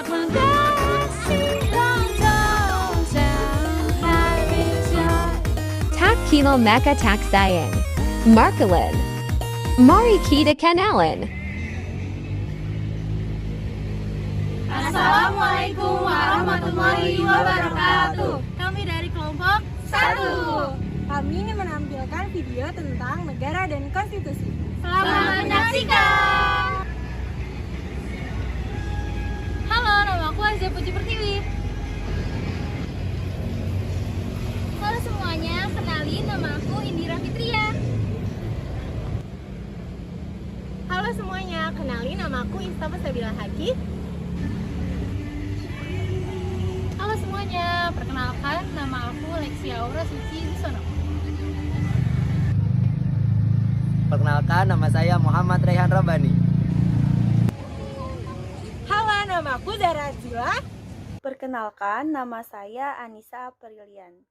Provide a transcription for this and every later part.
Tak kilo maka tak sayang. Markelin. Mari kita kenalan. Assalamualaikum warahmatullahi wabarakatuh. Kami dari kelompok 1. Kami ini menampilkan video tentang negara dan konstitusi. Selamat menyaksikan. Halo, nama aku Azia Puji Pertiwi. Halo semuanya, kenalin nama aku Indira Fitria. Halo semuanya, kenalin nama aku Istafa Sabila Haji. Halo semuanya, perkenalkan nama aku Lexia Aura Suci Wisono. Perkenalkan, nama saya Muhammad Raihan Rabani. Halo, nama aku Zara Zila. Perkenalkan, nama saya Anissa Aprilian.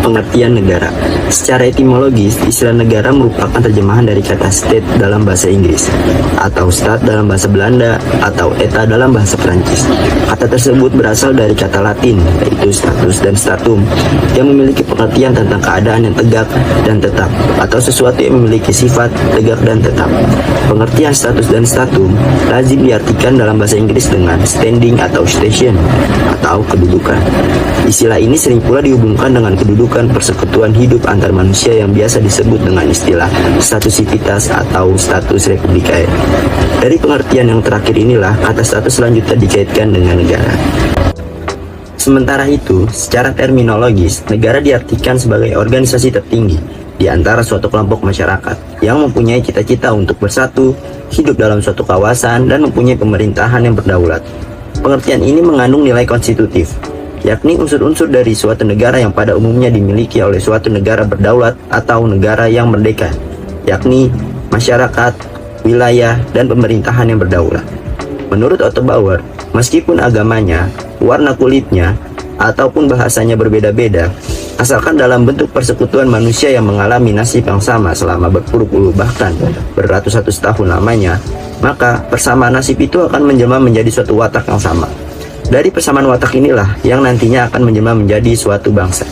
Pengertian negara. Secara etimologis, istilah negara merupakan terjemahan dari kata state dalam bahasa Inggris, atau staat dalam bahasa Belanda, atau eta dalam bahasa Perancis. Kata tersebut berasal dari kata Latin, yaitu status dan statum, yang memiliki pengertian tentang keadaan yang tegak dan tetap, atau sesuatu yang memiliki sifat tegak dan tetap. Pengertian status dan statum lazim diartikan dalam bahasa Inggris dengan standing atau station, atau kedudukan. Istilah ini sering pula dihubungkan dengan kedudukan persekutuan hidup antar manusia yang biasa disebut dengan istilah statusivitas atau status republikae. Dari pengertian yang terakhir inilah kata status selanjutnya dikaitkan dengan negara. Sementara itu, secara terminologis, negara diartikan sebagai organisasi tertinggi di antara suatu kelompok masyarakat yang mempunyai cita-cita untuk bersatu, hidup dalam suatu kawasan, dan mempunyai pemerintahan yang berdaulat. Pengertian ini mengandung nilai konstitutif, yakni unsur-unsur dari suatu negara yang pada umumnya dimiliki oleh suatu negara berdaulat atau negara yang merdeka, yakni masyarakat, wilayah, dan pemerintahan yang berdaulat. Menurut Otto Bauer, meskipun agamanya, warna kulitnya, ataupun bahasanya berbeda-beda, asalkan dalam bentuk persekutuan manusia yang mengalami nasib yang sama selama berpuluh-puluh bahkan beratus-ratus tahun lamanya, maka persamaan nasib itu akan menjelma menjadi suatu watak yang sama. Dari persamaan watak inilah yang nantinya akan menjelma menjadi suatu bangsa.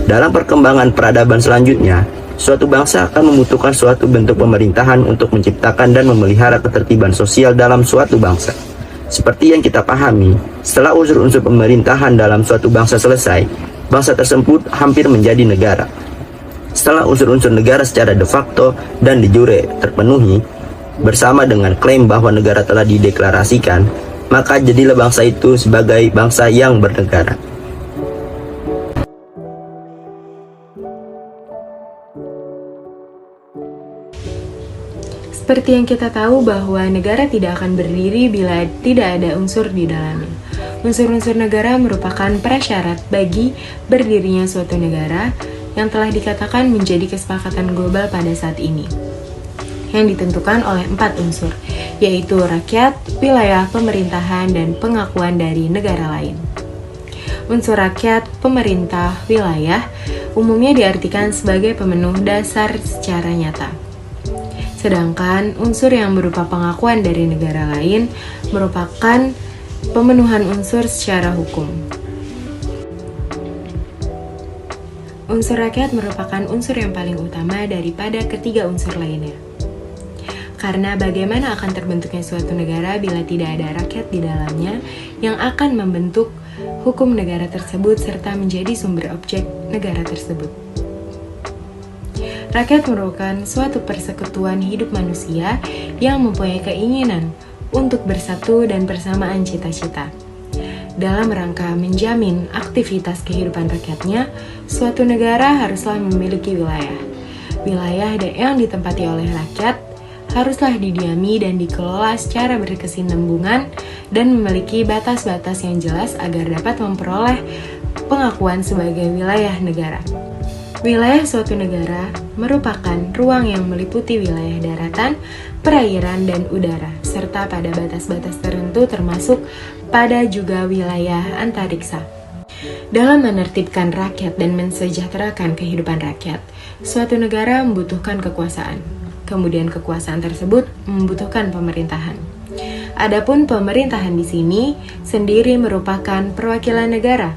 Dalam perkembangan peradaban selanjutnya, suatu bangsa akan membutuhkan suatu bentuk pemerintahan untuk menciptakan dan memelihara ketertiban sosial dalam suatu bangsa. Seperti yang kita pahami, setelah unsur-unsur pemerintahan dalam suatu bangsa selesai, bangsa tersebut hampir menjadi negara. Setelah unsur-unsur negara secara de facto dan de jure terpenuhi, bersama dengan klaim bahwa negara telah dideklarasikan, maka jadilah bangsa itu sebagai bangsa yang bernegara. Seperti yang kita tahu bahwa negara tidak akan berdiri bila tidak ada unsur di dalamnya. Unsur-unsur negara merupakan prasyarat bagi berdirinya suatu negara yang telah dikatakan menjadi kesepakatan global pada saat ini, yang ditentukan oleh 4 unsur, yaitu rakyat, wilayah, pemerintahan, dan pengakuan dari negara lain. Unsur rakyat, pemerintah, wilayah umumnya diartikan sebagai pemenuh dasar secara nyata. Sedangkan unsur yang berupa pengakuan dari negara lain merupakan pemenuhan unsur secara hukum. Unsur rakyat merupakan unsur yang paling utama daripada ketiga unsur lainnya. Karena bagaimana akan terbentuknya suatu negara bila tidak ada rakyat di dalamnya yang akan membentuk hukum negara tersebut serta menjadi sumber objek negara tersebut. Rakyat merupakan suatu persekutuan hidup manusia yang mempunyai keinginan untuk bersatu dan persamaan cita-cita. Dalam rangka menjamin aktivitas kehidupan rakyatnya, suatu negara haruslah memiliki wilayah. Wilayah yang ditempati oleh rakyat haruslah didiami dan dikelola secara berkesinambungan dan memiliki batas-batas yang jelas agar dapat memperoleh pengakuan sebagai wilayah negara. Wilayah suatu negara merupakan ruang yang meliputi wilayah daratan, perairan, dan udara, serta pada batas-batas tertentu termasuk pada juga wilayah antariksa. Dalam menertibkan rakyat dan mensejahterakan kehidupan rakyat, suatu negara membutuhkan kekuasaan. Kemudian kekuasaan tersebut membutuhkan pemerintahan. Adapun pemerintahan di sini sendiri merupakan perwakilan negara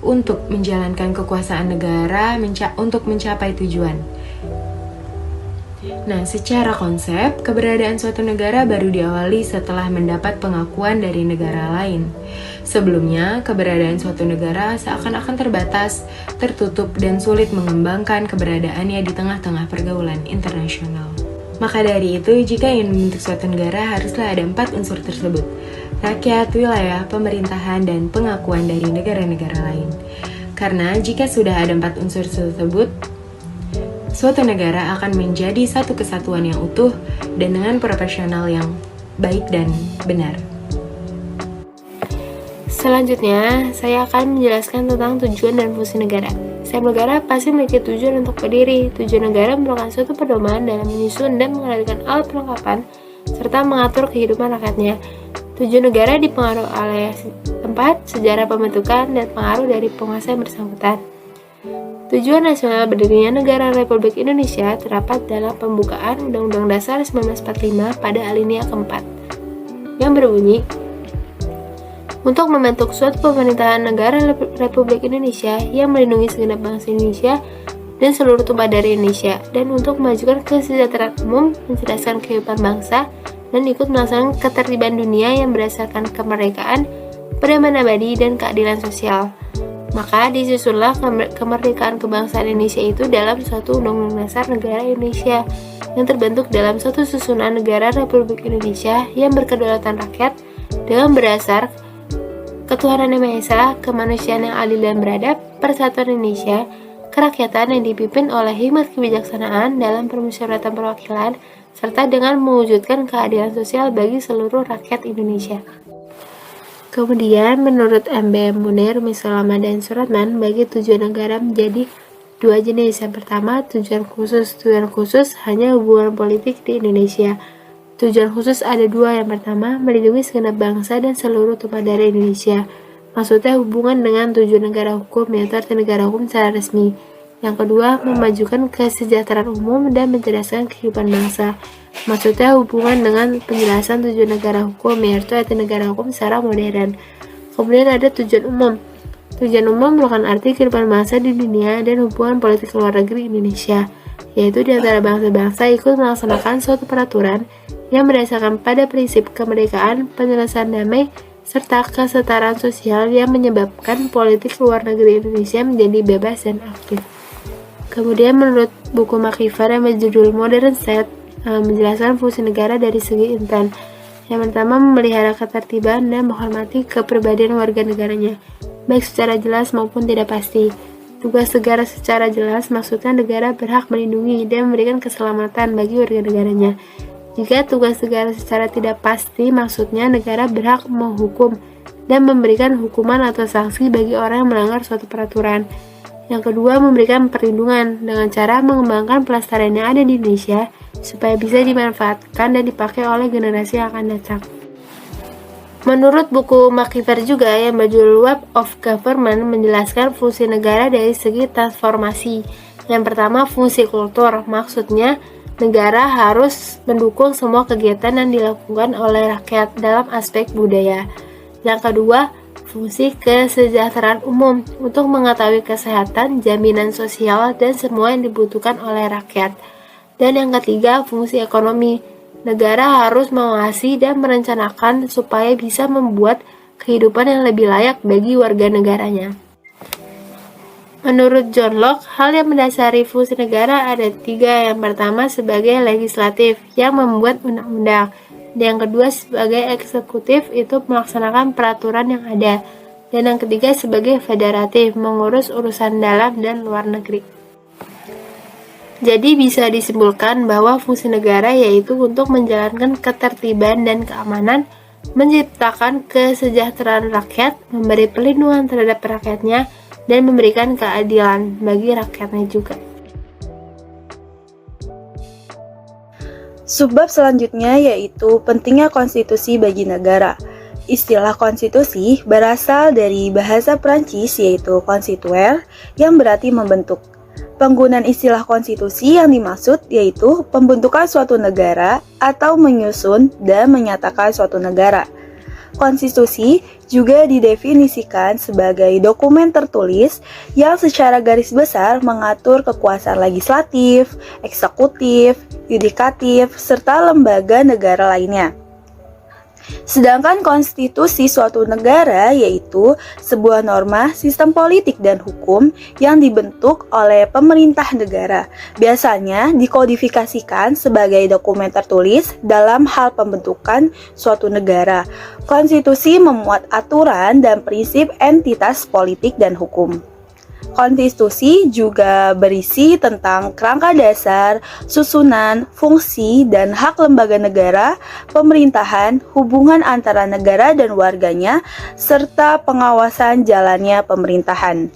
untuk menjalankan kekuasaan negara untuk mencapai tujuan. Nah, secara konsep, keberadaan suatu negara baru diawali setelah mendapat pengakuan dari negara lain. Sebelumnya, keberadaan suatu negara seakan-akan terbatas, tertutup, dan sulit mengembangkan keberadaannya di tengah-tengah pergaulan internasional. Maka dari itu, jika ingin membentuk suatu negara, haruslah ada 4 unsur tersebut: rakyat, wilayah, pemerintahan, dan pengakuan dari negara-negara lain. Karena jika sudah ada 4 unsur tersebut, suatu negara akan menjadi satu kesatuan yang utuh dan dengan proporsional yang baik dan benar. Selanjutnya, saya akan menjelaskan tentang tujuan dan fungsi negara. Setiap negara pasti memiliki tujuan untuk berdiri. Tujuan negara merupakan suatu pedoman dalam menyusun dan mengendalikan alat perlengkapan serta mengatur kehidupan rakyatnya. Tujuan negara dipengaruhi oleh tempat, sejarah pembentukan, dan pengaruh dari penguasa yang bersangkutan. Tujuan nasional berdirinya Negara Republik Indonesia terdapat dalam pembukaan Undang-Undang Dasar 1945 pada alinea keempat, yang berbunyi, untuk membentuk suatu pemerintahan negara Republik Indonesia yang melindungi segenap bangsa Indonesia dan seluruh tumpah darah Indonesia, dan untuk memajukan kesejahteraan umum, mencerdaskan kehidupan bangsa, dan ikut melaksanakan ketertiban dunia yang berdasarkan kemerdekaan, perdamaian abadi, dan keadilan sosial. Maka disusunlah kemerdekaan kebangsaan Indonesia itu dalam suatu Undang-Undang Dasar Negara Indonesia yang terbentuk dalam suatu susunan negara Republik Indonesia yang berkedaulatan rakyat dengan berdasar ketuhanan yang Maha Esa, kemanusiaan yang adil dan beradab, persatuan Indonesia, kerakyatan yang dipimpin oleh hikmat kebijaksanaan dalam permusyawaratan perwakilan, serta dengan mewujudkan keadilan sosial bagi seluruh rakyat Indonesia. Kemudian, menurut M.B.M. Munir, Umi Salama, dan Suratman, bagi tujuan negara menjadi 2 jenis. Yang pertama, tujuan khusus. Tujuan khusus hanya hubungan politik di Indonesia. Tujuan khusus ada 2. Yang pertama, melindungi segenap bangsa dan seluruh tumpah darah Indonesia. Maksudnya hubungan dengan tujuan negara hukum, yaitu arti negara hukum secara resmi. Yang kedua, memajukan kesejahteraan umum dan mencerdaskan kehidupan bangsa. Maksudnya hubungan dengan penjelasan tujuan negara hukum, yaitu arti negara hukum secara modern. Kemudian ada tujuan umum. Tujuan umum merupakan arti kehidupan bangsa di dunia dan hubungan politik luar negeri Indonesia, yaitu di antara bangsa-bangsa ikut melaksanakan suatu peraturan yang berdasarkan pada prinsip kemerdekaan, penyelesaian damai, serta kesetaraan sosial yang menyebabkan politik luar negeri Indonesia menjadi bebas dan aktif. Kemudian menurut buku Machiavelli yang berjudul Modern State, menjelaskan fungsi negara dari segi intent. Yang pertama, memelihara ketertiban dan menghormati kepribadian warga negaranya, baik secara jelas maupun tidak pasti. Tugas negara secara jelas maksudnya negara berhak melindungi dan memberikan keselamatan bagi warga negaranya. Jika tugas negara secara tidak pasti, maksudnya negara berhak menghukum dan memberikan hukuman atau sanksi bagi orang yang melanggar suatu peraturan. Yang kedua, memberikan perlindungan dengan cara mengembangkan pelestarian yang ada di Indonesia supaya bisa dimanfaatkan dan dipakai oleh generasi yang akan datang. Menurut buku Machiavelli juga yang berjudul Web of Government menjelaskan fungsi negara dari segi transformasi. Yang pertama, fungsi kultur, maksudnya negara harus mendukung semua kegiatan yang dilakukan oleh rakyat dalam aspek budaya. Yang kedua, fungsi kesejahteraan umum untuk mengetahui kesehatan, jaminan sosial, dan semua yang dibutuhkan oleh rakyat. Dan yang ketiga, fungsi ekonomi. Negara harus mengawasi dan merencanakan supaya bisa membuat kehidupan yang lebih layak bagi warga negaranya. Menurut John Locke, hal yang mendasari fungsi negara ada 3. Yang pertama sebagai legislatif, yang membuat undang-undang. Yang kedua sebagai eksekutif, itu melaksanakan peraturan yang ada. Dan yang ketiga sebagai federatif, mengurus urusan dalam dan luar negeri. Jadi bisa disimpulkan bahwa fungsi negara yaitu untuk menjalankan ketertiban dan keamanan, menciptakan kesejahteraan rakyat, memberi perlindungan terhadap rakyatnya, dan memberikan keadilan bagi rakyatnya juga. Subbab selanjutnya yaitu pentingnya konstitusi bagi negara. Istilah konstitusi berasal dari bahasa Prancis yaitu constituer yang berarti membentuk. Penggunaan istilah konstitusi yang dimaksud yaitu pembentukan suatu negara atau menyusun dan menyatakan suatu negara. Konstitusi juga didefinisikan sebagai dokumen tertulis yang secara garis besar mengatur kekuasaan legislatif, eksekutif, yudikatif, serta lembaga negara lainnya. Sedangkan konstitusi suatu negara yaitu sebuah norma sistem politik dan hukum yang dibentuk oleh pemerintah negara. Biasanya dikodifikasikan sebagai dokumen tertulis dalam hal pembentukan suatu negara. Konstitusi memuat aturan dan prinsip entitas politik dan hukum. Konstitusi juga berisi tentang kerangka dasar, susunan, fungsi, dan hak lembaga negara, pemerintahan, hubungan antara negara dan warganya, serta pengawasan jalannya pemerintahan.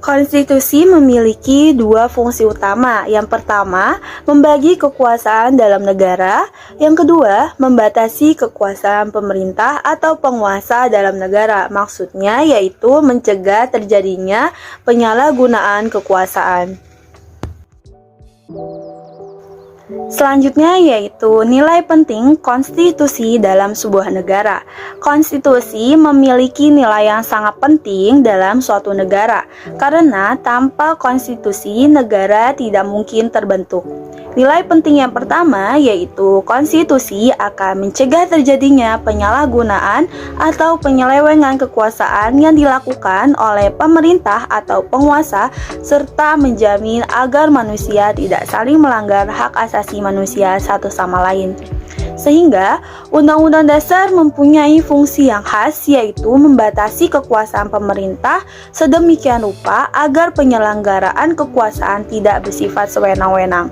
Konstitusi memiliki dua fungsi utama. Yang pertama, membagi kekuasaan dalam negara. Yang kedua, membatasi kekuasaan pemerintah atau penguasa dalam negara. Maksudnya yaitu mencegah terjadinya penyalahgunaan kekuasaan. Selanjutnya yaitu nilai penting konstitusi dalam sebuah negara. Konstitusi memiliki nilai yang sangat penting dalam suatu negara, karena tanpa konstitusi negara tidak mungkin terbentuk. Nilai penting yang pertama yaitu konstitusi akan mencegah terjadinya penyalahgunaan atau penyelewengan kekuasaan yang dilakukan oleh pemerintah atau penguasa, serta menjamin agar manusia tidak saling melanggar hak asasi manusia satu sama lain. Sehingga Undang-Undang Dasar mempunyai fungsi yang khas yaitu membatasi kekuasaan pemerintah sedemikian rupa agar penyelenggaraan kekuasaan tidak bersifat sewenang-wenang.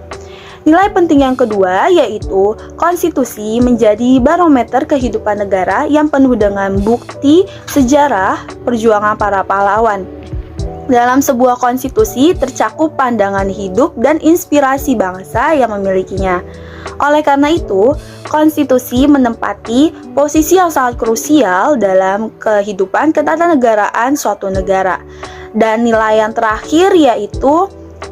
Nilai penting yang kedua yaitu konstitusi menjadi barometer kehidupan negara yang penuh dengan bukti sejarah perjuangan para pahlawan. Dalam sebuah konstitusi tercakup pandangan hidup dan inspirasi bangsa yang memilikinya. Oleh karena itu, konstitusi menempati posisi yang sangat krusial dalam kehidupan ketatanegaraan suatu negara. Dan nilai yang terakhir yaitu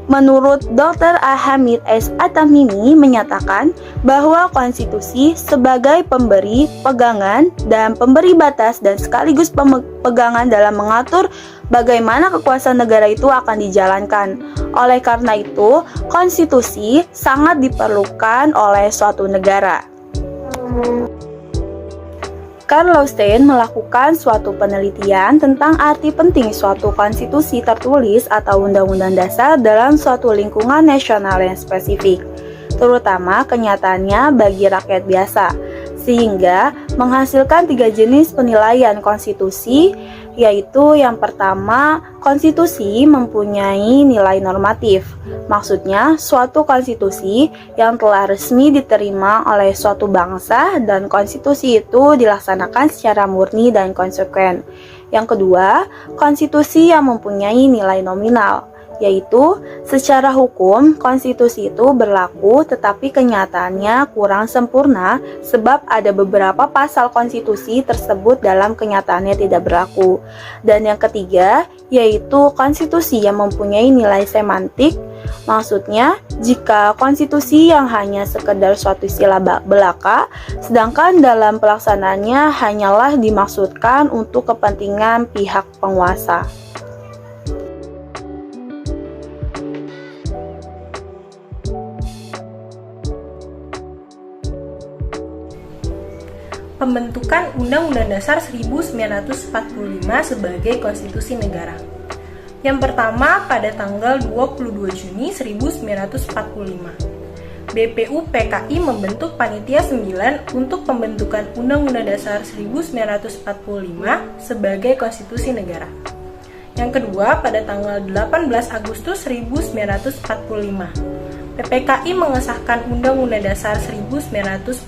menurut Dr. Hamid S. At-Tamimi menyatakan bahwa konstitusi sebagai pemberi pegangan dan pemberi batas dan sekaligus pegangan dalam mengatur bagaimana kekuasaan negara itu akan dijalankan. Oleh karena itu, konstitusi sangat diperlukan oleh suatu negara. Karl Laustein melakukan suatu penelitian tentang arti penting suatu konstitusi tertulis atau undang-undang dasar dalam suatu lingkungan nasional yang spesifik, terutama kenyataannya bagi rakyat biasa, sehingga menghasilkan 3 jenis penilaian konstitusi, yaitu yang pertama, konstitusi mempunyai nilai normatif. Maksudnya, suatu konstitusi yang telah resmi diterima oleh suatu bangsa dan konstitusi itu dilaksanakan secara murni dan konsekuen. Yang kedua, konstitusi yang mempunyai nilai nominal, yaitu secara hukum konstitusi itu berlaku tetapi kenyataannya kurang sempurna sebab ada beberapa pasal konstitusi tersebut dalam kenyataannya tidak berlaku. Dan yang ketiga yaitu konstitusi yang mempunyai nilai semantik, maksudnya jika konstitusi yang hanya sekedar suatu istilah belaka sedangkan dalam pelaksanaannya hanyalah dimaksudkan untuk kepentingan pihak penguasa. Pembentukan Undang-Undang Dasar 1945 sebagai konstitusi negara. Yang pertama pada tanggal 22 Juni 1945. BPUPKI membentuk Panitia 9 untuk pembentukan Undang-Undang Dasar 1945 sebagai konstitusi negara. Yang kedua pada tanggal 18 Agustus 1945. PPKI mengesahkan Undang-Undang Dasar 1945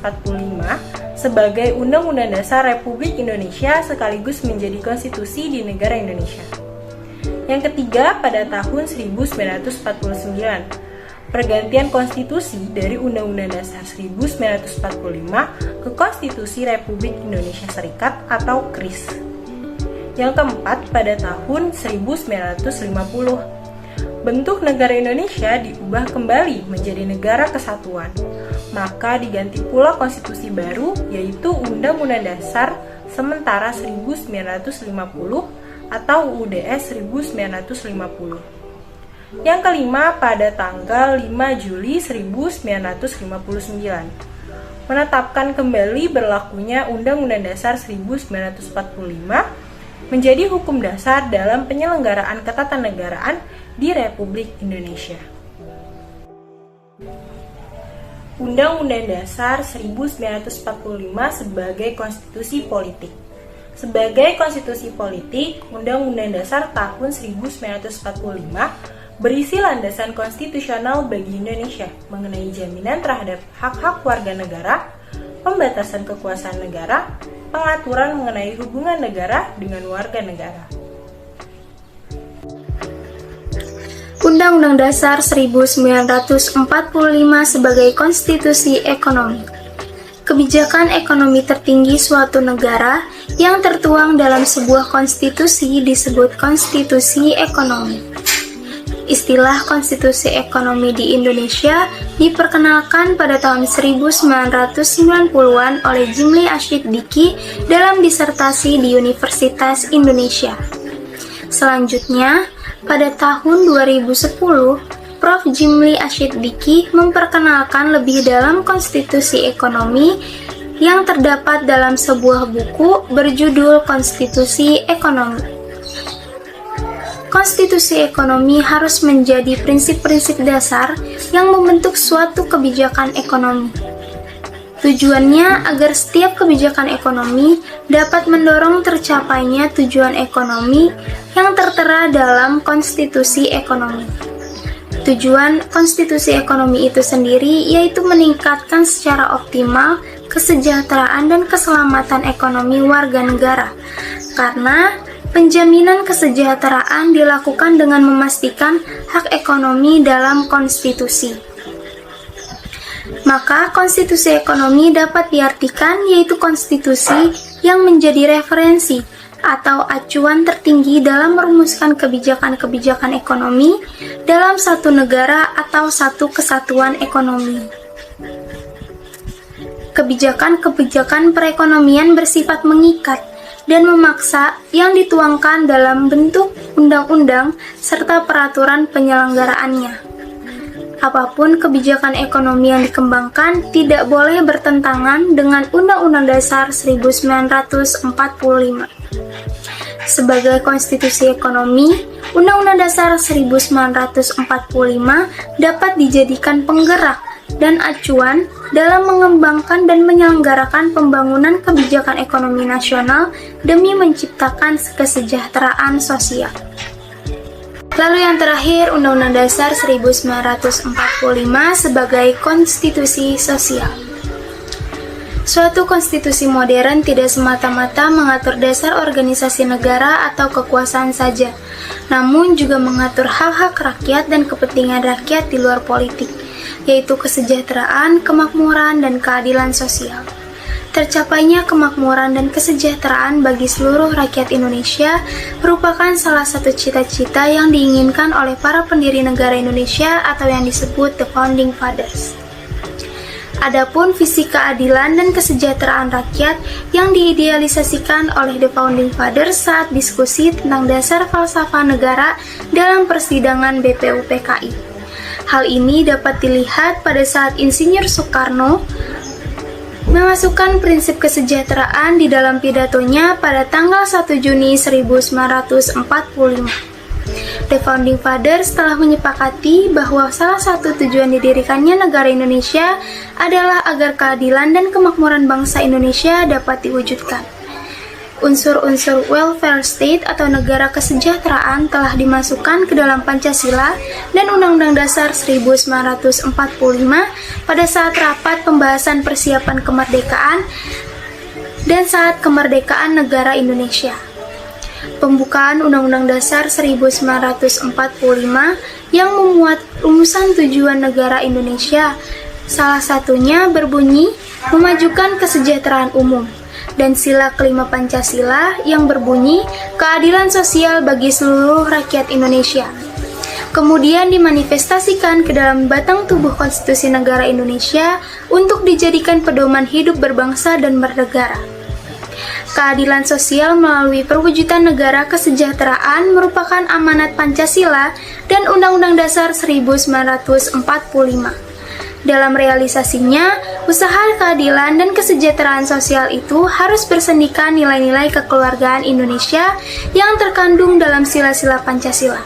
sebagai Undang-Undang Dasar Republik Indonesia sekaligus menjadi konstitusi di negara Indonesia. Yang ketiga, pada tahun 1949, pergantian konstitusi dari Undang-Undang Dasar 1945 ke Konstitusi Republik Indonesia Serikat atau KRIS. Yang keempat, pada tahun 1950, bentuk negara Indonesia diubah kembali menjadi negara kesatuan. Maka diganti pula konstitusi baru, yaitu Undang-Undang Dasar Sementara 1950 atau UUDS 1950. Yang kelima, pada tanggal 5 Juli 1959, menetapkan kembali berlakunya Undang-Undang Dasar 1945 menjadi hukum dasar dalam penyelenggaraan ketatanegaraan di Republik Indonesia. Undang-Undang Dasar 1945 sebagai konstitusi politik. Sebagai konstitusi politik, Undang-Undang Dasar tahun 1945 berisi landasan konstitusional bagi Indonesia mengenai jaminan terhadap hak-hak warga negara, pembatasan kekuasaan negara, pengaturan mengenai hubungan negara dengan warga negara. Undang-Undang Dasar 1945 sebagai konstitusi ekonomi. Kebijakan ekonomi tertinggi suatu negara yang tertuang dalam sebuah konstitusi disebut konstitusi ekonomi. Istilah konstitusi ekonomi di Indonesia diperkenalkan pada tahun 1990-an oleh Jimli Ashid Diki dalam disertasi di Universitas Indonesia. Selanjutnya, pada tahun 2010, Prof. Jimli Ashid Diki memperkenalkan lebih dalam konstitusi ekonomi yang terdapat dalam sebuah buku berjudul Konstitusi Ekonomi. Konstitusi ekonomi harus menjadi prinsip-prinsip dasar yang membentuk suatu kebijakan ekonomi. Tujuannya agar setiap kebijakan ekonomi dapat mendorong tercapainya tujuan ekonomi yang tertera dalam konstitusi ekonomi. Tujuan konstitusi ekonomi itu sendiri yaitu meningkatkan secara optimal kesejahteraan dan keselamatan ekonomi warga negara, karena penjaminan kesejahteraan dilakukan dengan memastikan hak ekonomi dalam konstitusi. Maka konstitusi ekonomi dapat diartikan yaitu konstitusi yang menjadi referensi atau acuan tertinggi dalam merumuskan kebijakan-kebijakan ekonomi dalam satu negara atau satu kesatuan ekonomi. Kebijakan-kebijakan perekonomian bersifat mengikat dan memaksa yang dituangkan dalam bentuk undang-undang serta peraturan penyelenggaraannya. Apapun kebijakan ekonomi yang dikembangkan tidak boleh bertentangan dengan Undang-Undang Dasar 1945. Sebagai konstitusi ekonomi, Undang-Undang Dasar 1945 dapat dijadikan penggerak dan acuan dalam mengembangkan dan menyelenggarakan pembangunan kebijakan ekonomi nasional demi menciptakan kesejahteraan sosial. Lalu yang terakhir, Undang-Undang Dasar 1945 sebagai konstitusi sosial. Suatu konstitusi modern tidak semata-mata mengatur dasar organisasi negara atau kekuasaan saja, namun juga mengatur hak-hak rakyat dan kepentingan rakyat di luar politik, yaitu kesejahteraan, kemakmuran, dan keadilan sosial. Tercapainya kemakmuran dan kesejahteraan bagi seluruh rakyat Indonesia merupakan salah satu cita-cita yang diinginkan oleh para pendiri negara Indonesia atau yang disebut The Founding Fathers. Adapun visi keadilan dan kesejahteraan rakyat yang diidealisasikan oleh The Founding Fathers saat diskusi tentang dasar falsafah negara dalam persidangan BPUPKI. Hal ini dapat dilihat pada saat Insinyur Soekarno memasukkan prinsip kesejahteraan di dalam pidatonya pada tanggal 1 Juni 1945. The Founding Fathers telah menyepakati bahwa salah satu tujuan didirikannya negara Indonesia adalah agar keadilan dan kemakmuran bangsa Indonesia dapat diwujudkan. Unsur-unsur welfare state atau negara kesejahteraan telah dimasukkan ke dalam Pancasila dan Undang-Undang Dasar 1945 pada saat rapat pembahasan persiapan kemerdekaan dan saat kemerdekaan negara Indonesia. pembukaan Undang-Undang Dasar 1945 yang memuat rumusan tujuan negara Indonesia. Salah satunya berbunyi memajukan kesejahteraan umum, dan sila kelima Pancasila yang berbunyi keadilan sosial bagi seluruh rakyat Indonesia. Kemudian dimanifestasikan ke dalam batang tubuh Konstitusi Negara Indonesia untuk dijadikan pedoman hidup berbangsa dan bernegara. Keadilan sosial melalui perwujudan negara kesejahteraan merupakan amanat Pancasila dan Undang-Undang Dasar 1945. Dalam realisasinya, usaha keadilan dan kesejahteraan sosial itu harus bersendikan nilai-nilai kekeluargaan Indonesia yang terkandung dalam sila-sila Pancasila.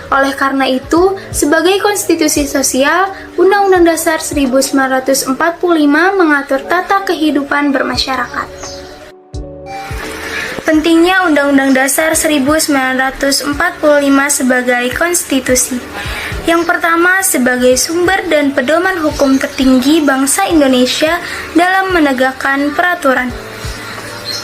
Oleh karena itu, sebagai konstitusi sosial, Undang-Undang Dasar 1945 mengatur tata kehidupan bermasyarakat. Pentingnya Undang-Undang Dasar 1945 sebagai konstitusi. Yang pertama, sebagai sumber dan pedoman hukum tertinggi bangsa Indonesia dalam menegakkan peraturan.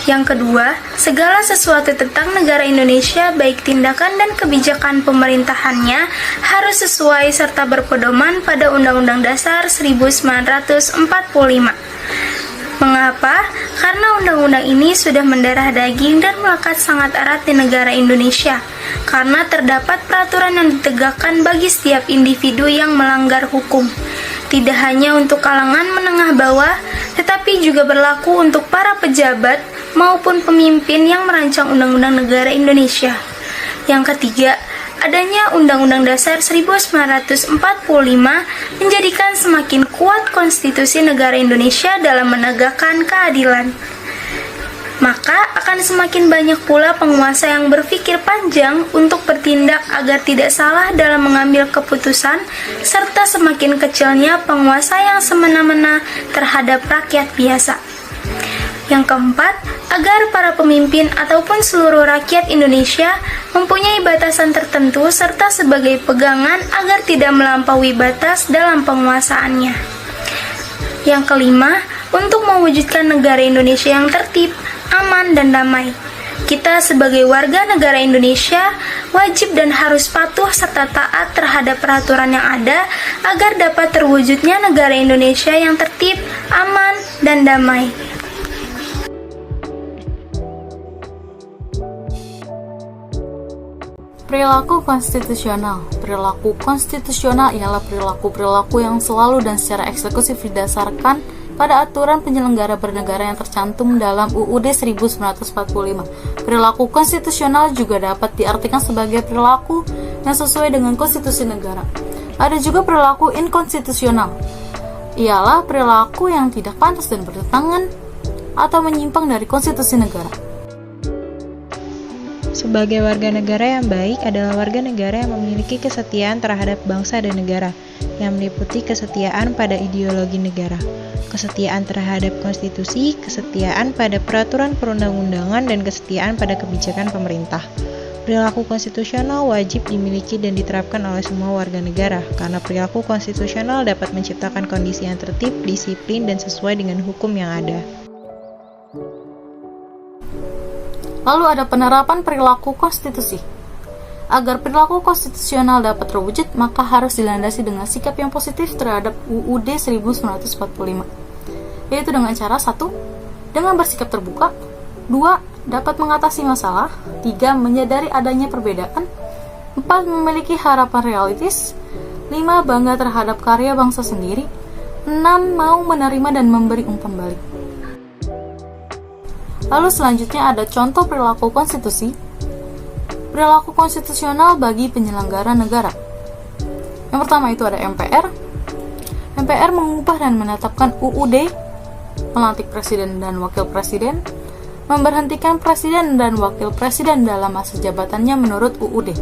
Yang kedua, segala sesuatu tentang negara Indonesia, baik tindakan dan kebijakan pemerintahannya, harus sesuai serta berpedoman pada Undang-Undang Dasar 1945. Mengapa? Karena undang-undang ini sudah mendarah daging dan melekat sangat erat di negara Indonesia. Karena terdapat peraturan yang ditegakkan bagi setiap individu yang melanggar hukum. Tidak hanya untuk kalangan menengah bawah, tetapi juga berlaku untuk para pejabat maupun pemimpin yang merancang undang-undang negara Indonesia. Yang ketiga, adanya Undang-Undang Dasar 1945 menjadikan semakin kuat konstitusi negara Indonesia dalam menegakkan keadilan. Maka akan semakin banyak pula penguasa yang berpikir panjang untuk bertindak agar tidak salah dalam mengambil keputusan, serta semakin kecilnya penguasa yang semena-mena terhadap rakyat biasa. Yang keempat, agar para pemimpin ataupun seluruh rakyat Indonesia mempunyai batasan tertentu serta sebagai pegangan agar tidak melampaui batas dalam penguasaannya. Yang kelima, untuk mewujudkan negara Indonesia yang tertib, aman, dan damai. Kita sebagai warga negara Indonesia wajib dan harus patuh serta taat terhadap peraturan yang ada agar dapat terwujudnya negara Indonesia yang tertib, aman, dan damai. Perilaku konstitusional. Perilaku konstitusional ialah perilaku-perilaku yang selalu dan secara eksekutif didasarkan pada aturan penyelenggara bernegara yang tercantum dalam UUD 1945. Perilaku konstitusional juga dapat diartikan sebagai perilaku yang sesuai dengan konstitusi negara. Ada juga perilaku inkonstitusional. Ialah perilaku yang tidak pantas dan bertentangan atau menyimpang dari konstitusi negara. Sebagai warga negara yang baik adalah warga negara yang memiliki kesetiaan terhadap bangsa dan negara, yang meliputi kesetiaan pada ideologi negara, kesetiaan terhadap konstitusi, kesetiaan pada peraturan perundang-undangan, dan kesetiaan pada kebijakan pemerintah. Perilaku konstitusional wajib dimiliki dan diterapkan oleh semua warga negara, karena perilaku konstitusional dapat menciptakan kondisi yang tertib, disiplin, dan sesuai dengan hukum yang ada. Lalu ada penerapan perilaku konstitusi. Agar perilaku konstitusional dapat terwujud, maka harus dilandasi dengan sikap yang positif terhadap UUD 1945. Yaitu dengan cara 1. Dengan bersikap terbuka, 2. Dapat mengatasi masalah, 3. Menyadari adanya perbedaan, 4. Memiliki harapan realistis, 5. Bangga terhadap karya bangsa sendiri, 6. Mau menerima dan memberi umpan balik. Lalu selanjutnya ada contoh perilaku konstitusi. Perilaku konstitusional bagi penyelenggara negara. Yang pertama itu ada MPR. MPR mengubah dan menetapkan UUD, melantik presiden dan wakil presiden, memberhentikan presiden dan wakil presiden dalam masa jabatannya menurut UUD.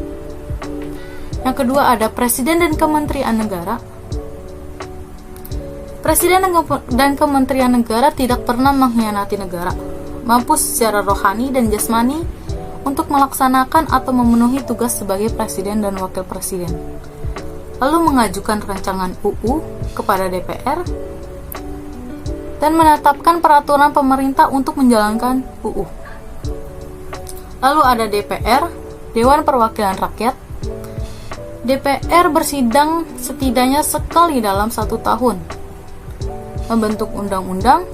Yang kedua ada Presiden dan Kementerian Negara. Presiden dan Kementerian Negara tidak pernah mengkhianati negara, mampu secara rohani dan jasmani untuk melaksanakan atau memenuhi tugas sebagai presiden dan wakil presiden. Lalu mengajukan rancangan UU kepada DPR dan menetapkan peraturan pemerintah untuk menjalankan UU. Lalu ada DPR, Dewan Perwakilan Rakyat. DPR bersidang setidaknya sekali dalam 1 tahun, membentuk undang-undang,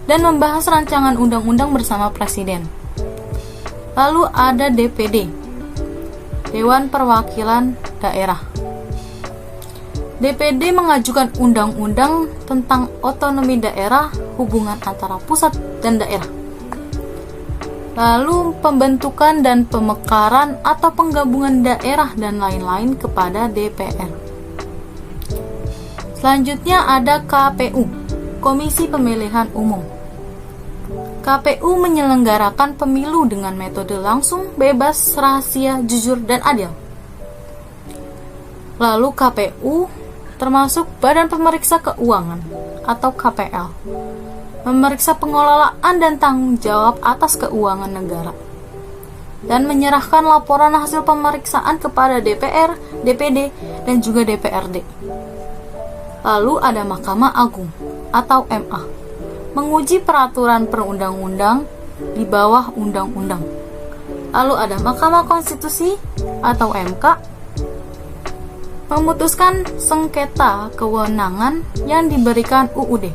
dan membahas rancangan undang-undang bersama Presiden. Lalu ada DPD, Dewan Perwakilan Daerah. DPD mengajukan undang-undang tentang otonomi daerah, hubungan antara pusat dan daerah. Lalu pembentukan dan pemekaran atau penggabungan daerah dan lain-lain kepada DPR. Selanjutnya ada KPU, Komisi Pemilihan Umum. KPU menyelenggarakan pemilu dengan metode langsung, bebas, rahasia, jujur, dan adil. Lalu KPU termasuk Badan Pemeriksa Keuangan atau KPL, memeriksa pengelolaan dan tanggung jawab atas keuangan negara, dan menyerahkan laporan hasil pemeriksaan kepada DPR, DPD, dan juga DPRD. Lalu ada Mahkamah Agung atau MA, menguji peraturan perundang-undang di bawah undang-undang. Lalu ada Mahkamah Konstitusi atau MK, memutuskan sengketa kewenangan yang diberikan UUD,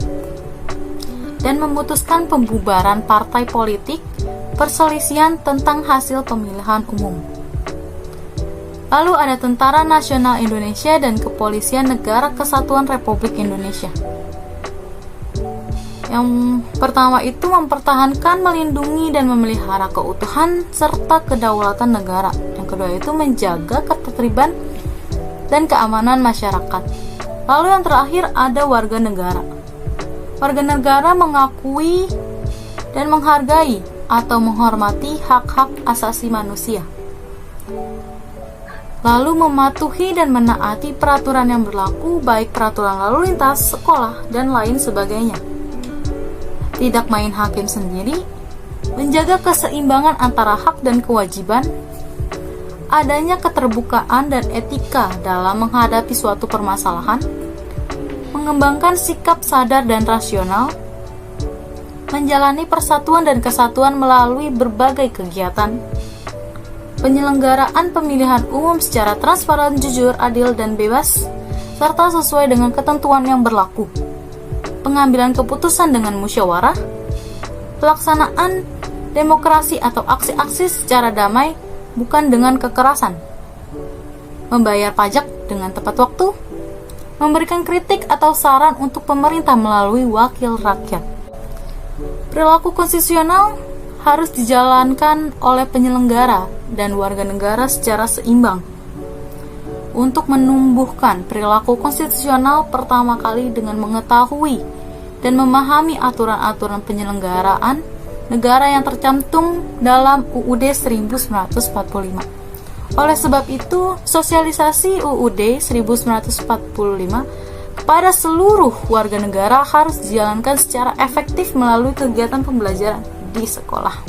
dan memutuskan pembubaran partai politik, perselisihan tentang hasil pemilihan umum. Lalu ada Tentara Nasional Indonesia dan Kepolisian Negara Kesatuan Republik Indonesia. Yang pertama itu mempertahankan, melindungi, dan memelihara keutuhan serta kedaulatan negara. Yang kedua itu menjaga ketertiban dan keamanan masyarakat. Lalu yang terakhir ada warga negara. Warga negara mengakui dan menghargai atau menghormati hak-hak asasi manusia. Lalu mematuhi dan menaati peraturan yang berlaku, baik peraturan lalu lintas, sekolah, dan lain sebagainya. Tidak main hakim sendiri, menjaga keseimbangan antara hak dan kewajiban, adanya keterbukaan dan etika dalam menghadapi suatu permasalahan, mengembangkan sikap sadar dan rasional, menjalani persatuan dan kesatuan melalui berbagai kegiatan, penyelenggaraan pemilihan umum secara transparan, jujur, adil, dan bebas, serta sesuai dengan ketentuan yang berlaku, pengambilan keputusan dengan musyawarah, pelaksanaan demokrasi atau aksi-aksi secara damai, bukan dengan kekerasan, membayar pajak dengan tepat waktu, memberikan kritik atau saran untuk pemerintah melalui wakil rakyat. Perilaku konstitusional harus dijalankan oleh penyelenggara dan warga negara secara seimbang. Untuk menumbuhkan perilaku konstitusional pertama kali dengan mengetahui dan memahami aturan-aturan penyelenggaraan negara yang tercantum dalam UUD 1945. Oleh sebab itu, sosialisasi UUD 1945 kepada seluruh warga negara harus dijalankan secara efektif melalui kegiatan pembelajaran di sekolah.